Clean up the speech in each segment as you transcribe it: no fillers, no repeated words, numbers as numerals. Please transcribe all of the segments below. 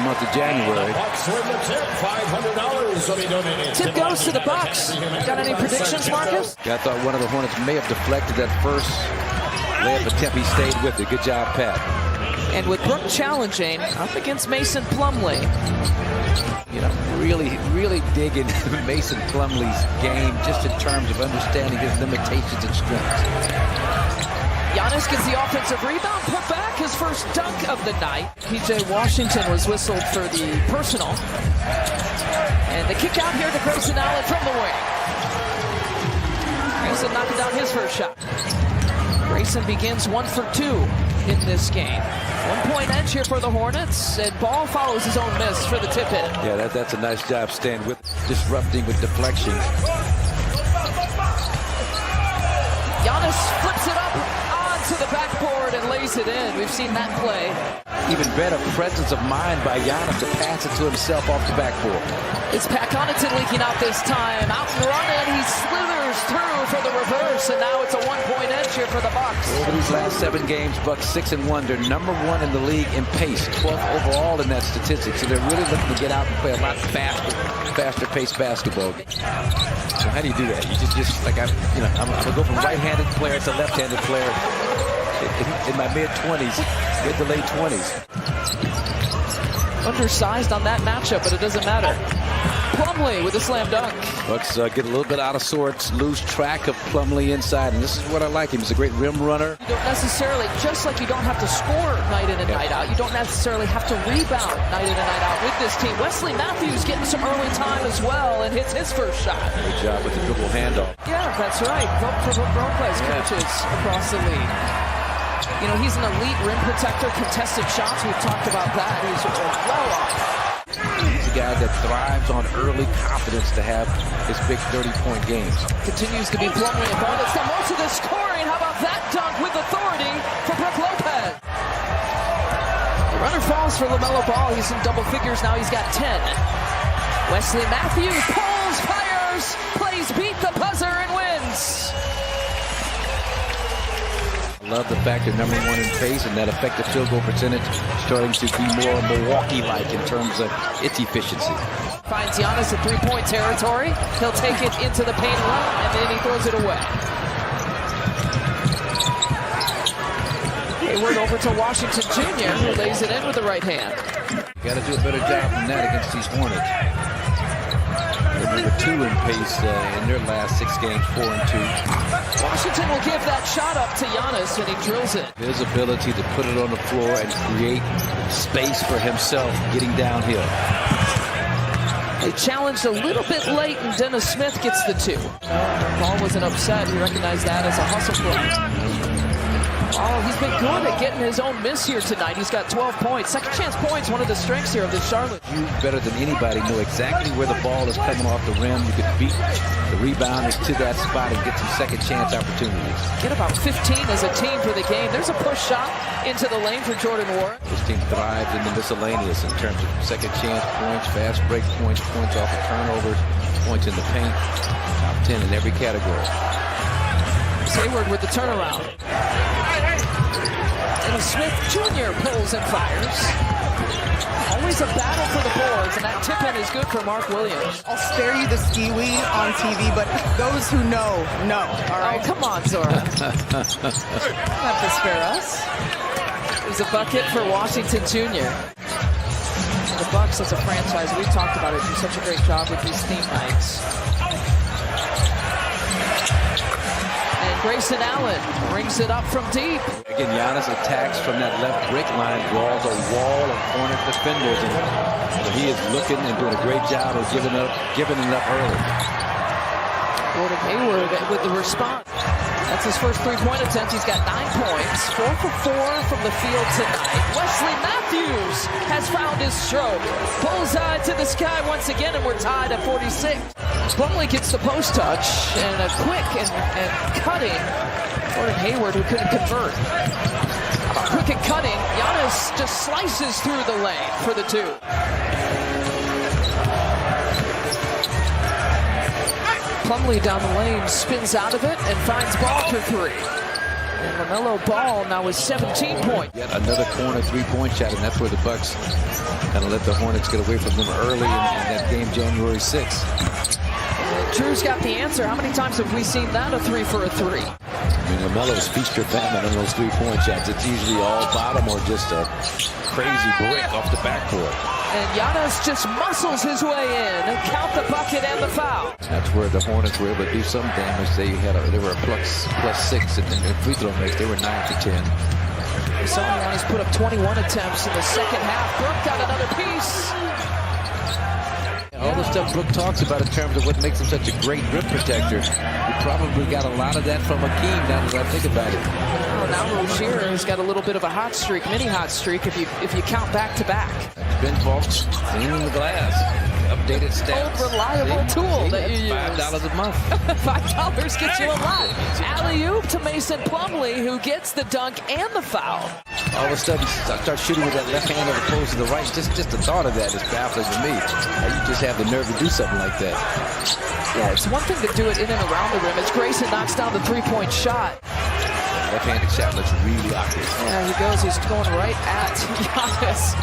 month of January. Tip goes to the Bucks. Got any predictions, Marcus? I thought one of the Hornets may have deflected that first layup attempt. He stayed with it. Good job, Pat. And with Brook challenging up against Mason Plumlee. You know, really digging Mason Plumlee's game just in terms of understanding his limitations and strengths. Giannis gets the offensive rebound, put back his first dunk of the night. P.J. Washington was whistled for the personal. And the kick out here to Grayson Allen from the wing. Grayson knocking down his first shot. Grayson begins 1 for 2 in this game. 1-point edge here for the Hornets, and Ball follows his own miss for the tip in. Yeah, that's a nice job staying with, disrupting with deflection. Giannis flips it up onto the backboard and lays it in. We've seen that play. Even better presence of mind by Giannis to pass it to himself off the backboard. It's Pat Connaughton leaking out this time. Out and running, he slithers through for the reverse, and now it's a 1-point edge here for the Bucks. Over these last 7 games, Bucks 6-1. They're number 1 in the league in pace, 12th overall in that statistic. So they're really looking to get out and play a lot faster paced basketball. So how do you do that? You just like I'm gonna go from right-handed player to left-handed player in my mid-20s, mid to late 20s. Undersized on that matchup, but it doesn't matter. Plumlee with a slam dunk. Bucks get a little bit out of sorts, lose track of Plumlee inside, and this is what I like him. He's a great rim runner. You don't necessarily, just like you don't have to score night in and night out, you don't necessarily have to rebound night in and night out with this team. Wesley Matthews getting some early time as well and hits his first shot. Good job with the dribble handoff. Yeah, that's right. Vote for role plays coaches across the league. You know, he's an elite rim protector, contested shots. We've talked about that. He's well off. He's a guy that thrives on early confidence to have his big 30-point games. Continues to be Plumlee involved. It's the most of the scoring. How about that dunk with authority for Brook Lopez? The runner falls for LaMelo Ball. He's in double figures now. He's got 10. Wesley Matthews pulls, fires, plays beat the buzzer and wins. Love the fact they're number 1 in pace, and that effective field goal percentage starting to be more Milwaukee-like in terms of its efficiency. Finds Giannis at 3-point territory. He'll take it into the paint run, and then he throws it away. Hayward over to Washington Jr., who lays it in with the right hand. Got to do a better job than that against these Hornets. They're number 2 in pace in their last 6 games, 4-2. Washington will give that shot up to Giannis, and he drills it. His ability to put it on the floor and create space for himself getting downhill. They challenged a little bit late, and Dennis Smith gets the 2. Ball wasn't upset. He recognized that as a hustle play. Oh, he's been good at getting his own miss here tonight. He's got 12 points. Second chance points, one of the strengths here of this Charlotte. You better than anybody know exactly where the ball is coming off the rim. You can beat the rebounders to that spot and get some second chance opportunities. Get about 15 as a team for the game. There's a push shot into the lane for Jordan Warren. This team thrives in the miscellaneous in terms of second chance points, fast break points, points off of turnovers, points in the paint. Top 10 in every category. Hayward with the turnaround. And Smith Jr. pulls and fires. Always a battle for the boards, and that tip-in is good for Mark Williams. I'll spare you the ski-wee on TV, but those who know, all right? Oh, come on, Zora. Have to spare us. There's a bucket for Washington Jr. The Bucks as a franchise, we've talked about it, do such a great job with these theme nights. Grayson Allen brings it up from deep. Again, Giannis attacks from that left brick line, draws a wall of corner defenders, and he is looking and doing a great job of giving it up early. Gordon Hayward with the response. That's his first 3-point attempt. He's got 9 points, 4 for 4 from the field tonight. Wesley Matthews has found his stroke. Bullseye to the sky once again, and we're tied at 46. Plumlee gets the post touch, and a quick and cutting Gordon Hayward, who couldn't convert. Quick and cutting, Giannis just slices through the lane for the 2. Plumlee down the lane, spins out of it, and finds Ball for 3. And LaMelo Ball now with 17 points. Yet another corner three-point shot, and that's where the Bucks kind of let the Hornets get away from them early in that game, January 6th. Drew's got the answer. How many times have we seen that, a 3 for a 3? I mean, LaMelo's feast or famine on those three-point shots. It's usually all bottom or just a crazy brick off the backboard. And Giannis just muscles his way in and count the bucket and the foul. That's where the Hornets were able to do some damage. They were a plus 6 in free throw makes. They were 9 for 10. We saw Giannis put up 21 attempts in the second half. Brooke got another piece. All the stuff Brooke talks about in terms of what makes him such a great rim protector, we probably got a lot of that from Akeem, now that I think about it. Oh, now Rozier has got a little bit of a hot streak, mini hot streak, if you count back-to-back. Ben Falks, cleaning the glass, updated stats. Old reliable tool that you use. $5 a month. $5 gets you a lot. Alley-oop to Mason Plumlee, who gets the dunk and the foul. All of a sudden, start shooting with that left hand as opposed to the right. Just the thought of that is baffling to me. You just have the nerve to do something like that. Yeah, it's one thing to do it in and around the rim. It's Grayson knocks down the three-point shot. Left-handed shot looks really awkward. Yeah, he goes. He's going right at Giannis.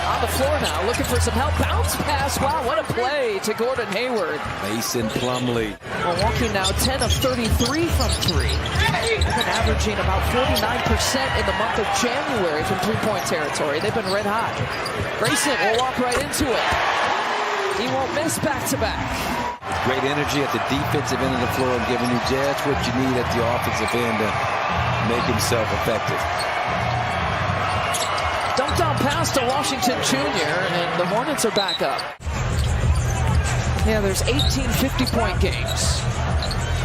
On the floor now, looking for some help. Bounce pass. Wow, what a play to Gordon Hayward. Mason Plumlee. Milwaukee now 10 of 33 from three. They've been averaging about 49% in the month of January from three-point territory. They've been red hot. Grayson will walk right into it. He won't miss back-to-back. Great energy at the defensive end of the floor and giving you just what you need at the offensive end to make himself effective. Dunked down pass to Washington Jr., and the Hornets are back up. Yeah, there's 18 50-point games.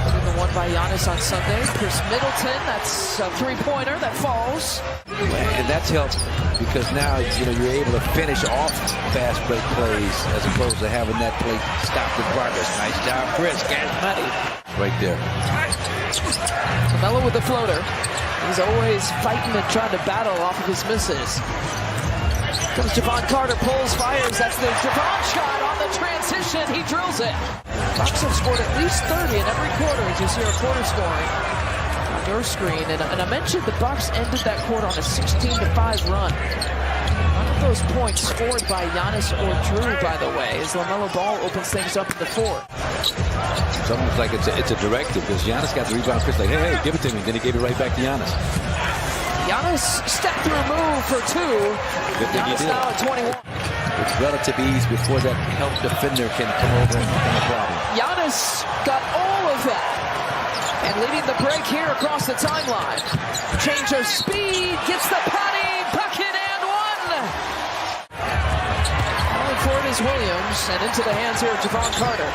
The one by Giannis on Sunday. Chris Middleton, that's a three-pointer that falls. And that's helped because now you're able to finish off fast break plays as opposed to having that play stop the progress. Nice job, Chris. Gas money. Right there. LaMelo with the floater. He's always fighting and trying to battle off of his misses. Comes Javon Carter, pulls, fires. That's the Javon shot on the transition. He drills it. Bucks have scored at least 30 in every quarter, as you see our quarter scoring on your screen. And I mentioned the Bucks ended that quarter on a 16-5 run. None of those points scored by Giannis or Drew, by the way, as LaMelo Ball opens things up in the fourth. It's almost like it's a directive because Giannis got the rebound. Chris like, hey, give it to me. Then he gave it right back to Giannis. Giannis stepped through move for two. Giannis now at 21. With relative ease before that help defender can come over and become a problem. Giannis got all of that. And leading the break here across the timeline. Change of speed, gets the patty, bucket and one. Calling for it is Williams, and into the hands here of Javon Carter.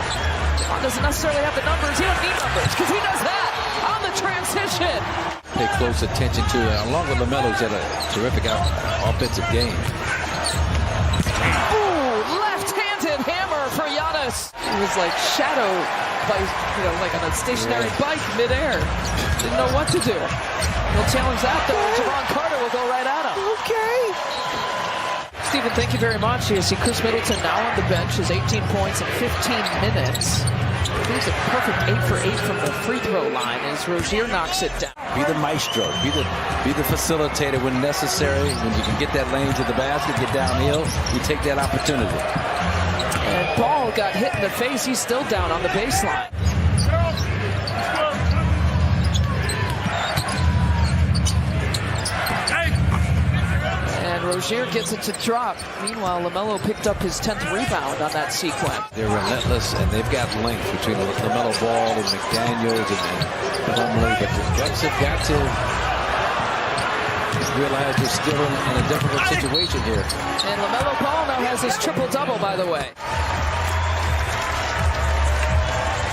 Javon doesn't necessarily have the numbers. He doesn't need numbers because he does that on the transition. Pay close attention to it. Along with LaMelo's had a terrific offensive game. Ooh, left-handed hammer for Giannis. He was like shadow, like on a stationary bike midair. Didn't know what to do. He'll challenge that though. Javon Carter will go right at him. Okay. Stephen, thank you very much. You see Chris Middleton now on the bench, has 18 points in 15 minutes. He's a perfect 8 for 8 from the free throw line as Rozier knocks it down. Be the maestro, be the facilitator when necessary. When you can get that lane to the basket, get downhill, you take that opportunity. And Ball got hit in the face. He's still down on the baseline. And Rozier gets it to drop. Meanwhile, LaMelo picked up his 10th rebound on that sequence. They're relentless, and they've got length between LaMelo Ball and McDaniels and Plumlee. But the Bucks have got to realize they're still in a difficult situation here. And LaMelo Ball now has his triple-double, by the way.